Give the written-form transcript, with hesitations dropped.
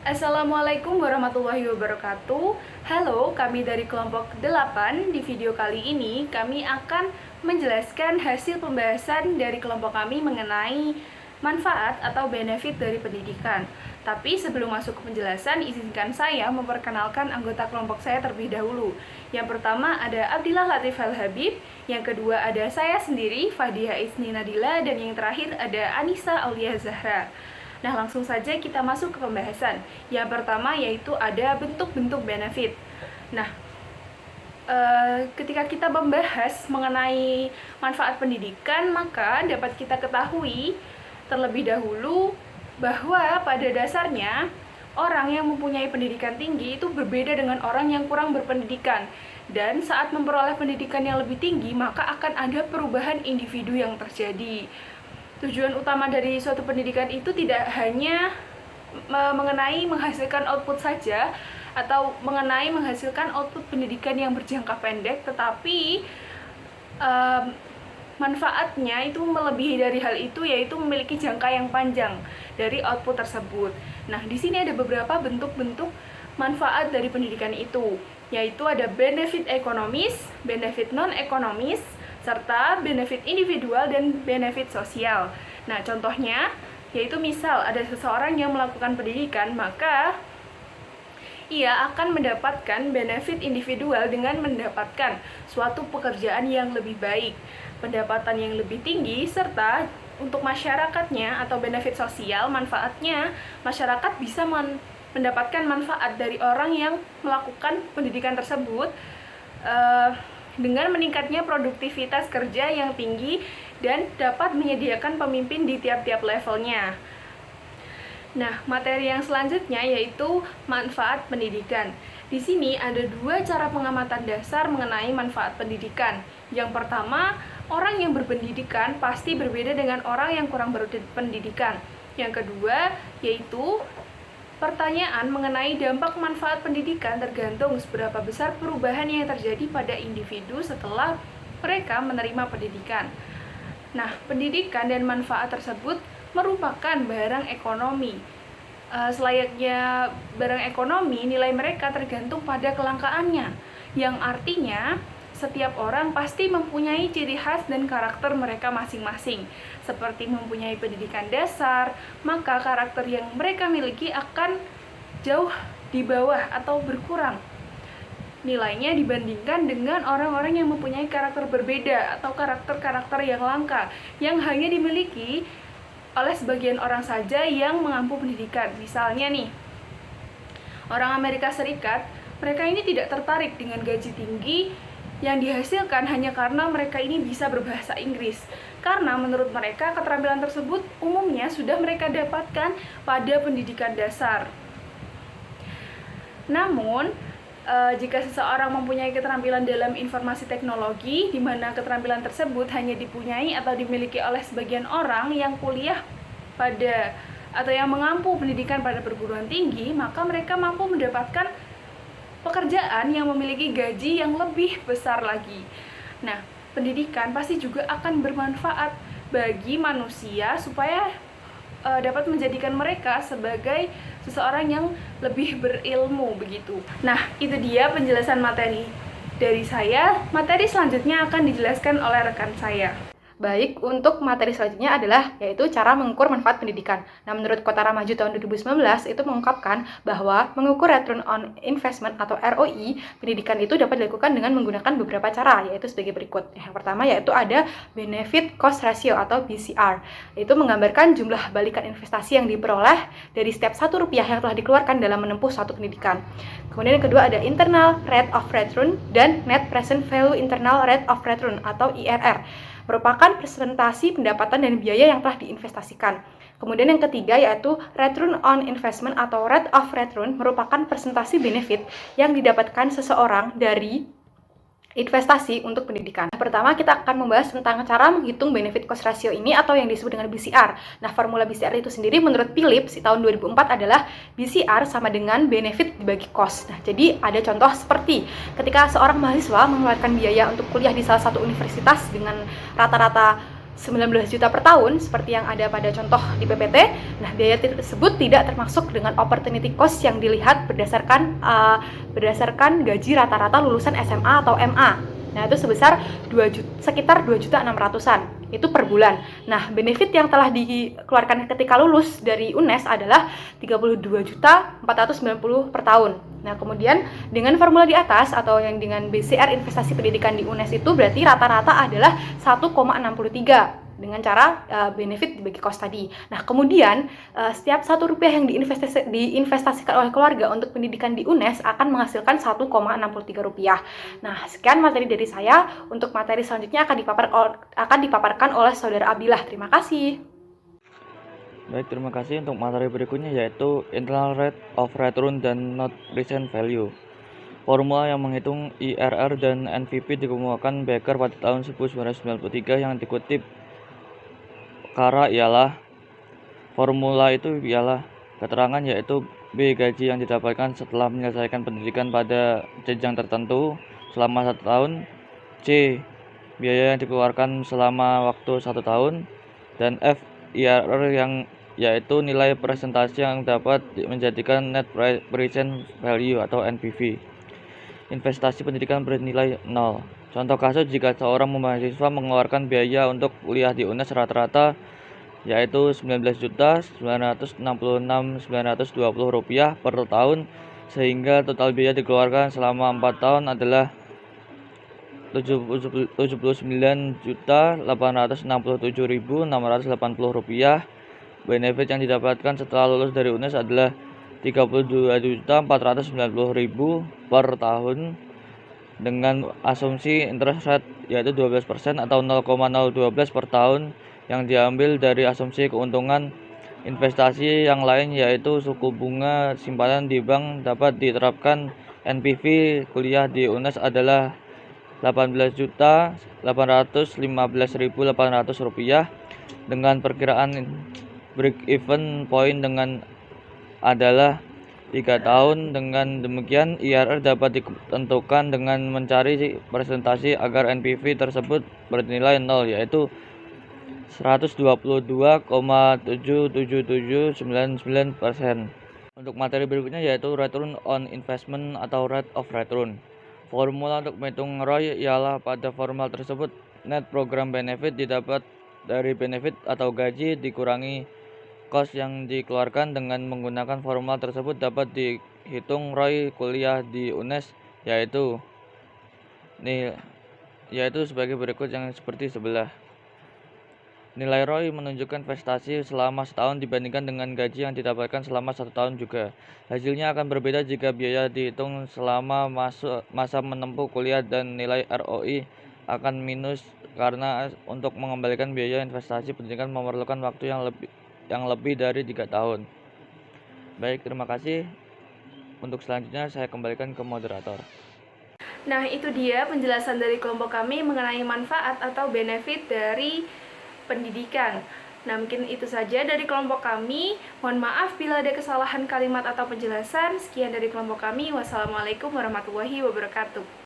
Assalamualaikum warahmatullahi wabarakatuh. Halo, kami dari kelompok 8. Di video kali ini kami akan menjelaskan hasil pembahasan dari kelompok kami mengenai manfaat atau benefit dari pendidikan. Tapi sebelum masuk ke penjelasan, izinkan saya memperkenalkan anggota kelompok saya terlebih dahulu. Yang pertama ada Abdillah Latif Al-Habib, yang kedua ada saya sendiri, Fadhiha Isni Nadila, dan yang terakhir ada Anissa Aulia Zahra. Nah, langsung saja kita masuk ke pembahasan. Yang pertama yaitu ada bentuk-bentuk benefit. Nah, ketika kita membahas mengenai manfaat pendidikan, maka dapat kita ketahui terlebih dahulu bahwa pada dasarnya orang yang mempunyai pendidikan tinggi itu berbeda dengan orang yang kurang berpendidikan. Dan saat memperoleh pendidikan yang lebih tinggi, maka akan ada perubahan individu yang terjadi. Tujuan utama dari suatu pendidikan itu tidak hanya mengenai menghasilkan output saja atau mengenai menghasilkan output pendidikan yang berjangka pendek, tetapi manfaatnya itu melebihi dari hal itu, yaitu memiliki jangka yang panjang dari output tersebut. Nah, di sini ada beberapa bentuk-bentuk manfaat dari pendidikan itu, yaitu ada benefit ekonomis, benefit non-ekonomis, serta benefit individual dan benefit sosial. Nah, contohnya yaitu misal ada seseorang yang melakukan pendidikan, maka ia akan mendapatkan benefit individual dengan mendapatkan suatu pekerjaan yang lebih baik, pendapatan yang lebih tinggi, serta untuk masyarakatnya atau benefit sosial, manfaatnya masyarakat bisa mendapatkan manfaat dari orang yang melakukan pendidikan tersebut dengan meningkatnya produktivitas kerja yang tinggi dan dapat menyediakan pemimpin di tiap-tiap levelnya. Nah, materi yang selanjutnya yaitu manfaat pendidikan. Di sini ada dua cara pengamatan dasar mengenai manfaat pendidikan. Yang pertama, orang yang berpendidikan pasti berbeda dengan orang yang kurang berpendidikan. Yang kedua, yaitu pertanyaan mengenai dampak manfaat pendidikan tergantung seberapa besar perubahan yang terjadi pada individu setelah mereka menerima pendidikan. Nah, pendidikan dan manfaat tersebut merupakan barang ekonomi. Selayaknya barang ekonomi, nilai mereka tergantung pada kelangkaannya, yang artinya setiap orang pasti mempunyai ciri khas dan karakter mereka masing-masing. Seperti mempunyai pendidikan dasar, maka karakter yang mereka miliki akan jauh di bawah atau berkurang nilainya dibandingkan dengan orang-orang yang mempunyai karakter berbeda atau karakter-karakter yang langka yang hanya dimiliki oleh sebagian orang saja yang mengampu pendidikan. Misalnya nih, orang Amerika Serikat, mereka ini tidak tertarik dengan gaji tinggi yang dihasilkan hanya karena mereka ini bisa berbahasa Inggris, karena menurut mereka keterampilan tersebut umumnya sudah mereka dapatkan pada pendidikan dasar. Namun, jika seseorang mempunyai keterampilan dalam informasi teknologi, di mana keterampilan tersebut hanya dipunyai atau dimiliki oleh sebagian orang yang kuliah pada atau yang mengampu pendidikan pada perguruan tinggi, maka mereka mampu mendapatkan pekerjaan yang memiliki gaji yang lebih besar lagi. Nah, pendidikan pasti juga akan bermanfaat bagi manusia supaya dapat menjadikan mereka sebagai seseorang yang lebih berilmu begitu. Nah, itu dia penjelasan materi dari saya. Materi selanjutnya akan dijelaskan oleh rekan saya. Baik, untuk materi selanjutnya adalah yaitu cara mengukur manfaat pendidikan. Nah, menurut Kotara Maju tahun 2019 itu mengungkapkan bahwa mengukur return on investment atau ROI pendidikan itu dapat dilakukan dengan menggunakan beberapa cara, yaitu sebagai berikut. Yang pertama yaitu ada benefit cost ratio atau BCR. Itu menggambarkan jumlah balikan investasi yang diperoleh dari setiap Rp1 yang telah dikeluarkan dalam menempuh suatu pendidikan. Kemudian yang kedua ada internal rate of return dan net present value internal rate of return atau IRR. Merupakan presentasi pendapatan dan biaya yang telah diinvestasikan. Kemudian yang ketiga yaitu return on investment atau rate of return merupakan presentasi benefit yang didapatkan seseorang dari investasi untuk pendidikan. Pertama, kita akan membahas tentang cara menghitung benefit cost ratio ini atau yang disebut dengan BCR. Nah, formula BCR itu sendiri menurut Phillips di tahun 2004 adalah BCR sama dengan benefit dibagi cost. Nah, jadi ada contoh seperti ketika seorang mahasiswa mengeluarkan biaya untuk kuliah di salah satu universitas dengan rata-rata 19 juta per tahun seperti yang ada pada contoh di PPT. Nah, biaya tersebut tidak termasuk dengan opportunity cost yang dilihat berdasarkan gaji rata-rata lulusan SMA atau MA. Nah, itu sebesar sekitar 2.600.000-an itu per bulan. Nah, benefit yang telah dikeluarkan ketika lulus dari UNES adalah 32.490 per tahun. Nah, kemudian dengan formula di atas atau yang dengan BCR investasi pendidikan di UNES itu berarti rata-rata adalah 1,63 dengan cara benefit dibagi cost tadi. Nah, kemudian setiap Rp1 yang diinvestasikan oleh keluarga untuk pendidikan di UNES akan menghasilkan Rp1,63. Nah, sekian materi dari saya. Untuk materi selanjutnya akan dipaparkan oleh Saudara Abilah. Terima kasih. Baik, terima kasih. Untuk materi berikutnya yaitu internal rate of return dan not present value. Formula yang menghitung IRR dan NPV dikemukakan Becker pada tahun 1993 yang dikutip Kara ialah keterangan yaitu B. Gaji yang didapatkan setelah menyelesaikan pendidikan pada jenjang tertentu selama 1 tahun. C. Biaya yang dikeluarkan selama waktu 1 tahun. Dan F. IRR yang yaitu nilai presentasi yang dapat menjadikan net present value atau NPV. Investasi pendidikan bernilai 0. Contoh kasus jika seorang mahasiswa mengeluarkan biaya untuk kuliah di UNES rata-rata yaitu Rp19.966.920 per tahun, sehingga total biaya dikeluarkan selama 4 tahun adalah Rp79.867.680. Benefit yang didapatkan setelah lulus dari UNES adalah Rp32.490.000 per tahun dengan asumsi interest rate yaitu 12% atau 0,012 per tahun yang diambil dari asumsi keuntungan investasi yang lain yaitu suku bunga simpanan di bank dapat diterapkan. NPV kuliah di UNES adalah Rp18.815.800 dengan perkiraan break even point adalah 3 tahun. Dengan demikian, IRR dapat ditentukan dengan mencari presentasi agar NPV tersebut bernilai 0, yaitu 122,77799%. Untuk materi berikutnya yaitu return on investment atau rate of return. Formula untuk menghitung ROI ialah pada formula tersebut net program benefit didapat dari benefit atau gaji dikurangi cost yang dikeluarkan. Dengan menggunakan formula tersebut dapat dihitung ROI kuliah di UNES yaitu sebagai berikut yang seperti sebelah. Nilai ROI menunjukkan investasi selama setahun dibandingkan dengan gaji yang didapatkan selama 1 tahun juga. Hasilnya akan berbeda jika biaya dihitung selama masa menempuh kuliah dan nilai ROI akan minus karena untuk mengembalikan biaya investasi pendidikan memerlukan waktu yang lebih dari 3 tahun. Baik, terima kasih. Untuk selanjutnya saya kembalikan ke moderator. Nah, itu dia penjelasan dari kelompok kami mengenai manfaat atau benefit dari pendidikan. Nah, mungkin itu saja dari kelompok kami. Mohon maaf bila ada kesalahan kalimat atau penjelasan. Sekian dari kelompok kami. Wassalamualaikum warahmatullahi wabarakatuh.